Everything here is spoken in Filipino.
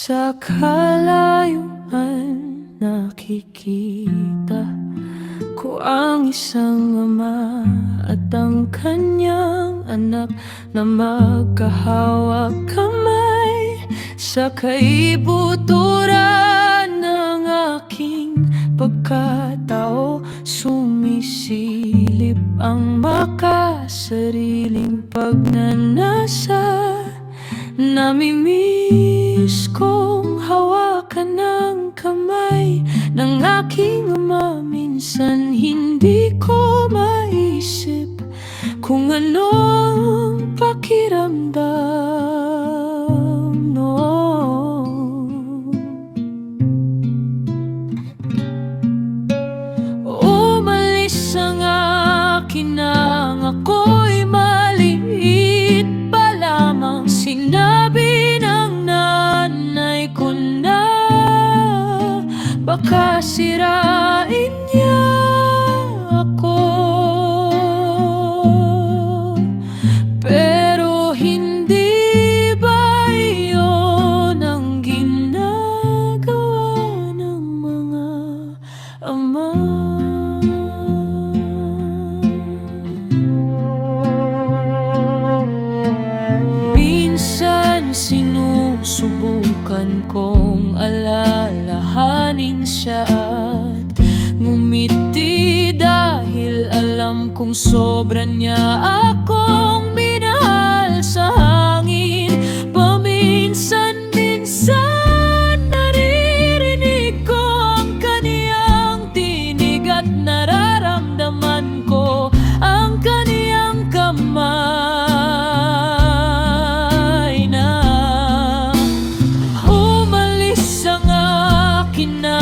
Sa kalayuan nakikita ko ang isang ama at ang kanyang anak na magkahawak kamay sa kaibuturan ng aking pagkatao. Sumisilip ang makasariling pagnanasa. Namimiss kong hawakan ng kamay ng aking ama. Minsan hindi ko maisip kung ano ang pakiramdam noon. Umalis ang akin nang ako'y maliit pa lamang. Sinabi ng nanay ko na baka sirain niya ako, pero hindi ba iyon ang ginagawa ng mga ama? Minsan sinusubukan kong alalahanin siya at ngumiti dahil alam kong sobra niya akong minahal sa hangin. Paminsan-minsan naririnig ko ang kaniyang tinig at nararamdaman ko ang kaniyang kamay na umalis ang akin na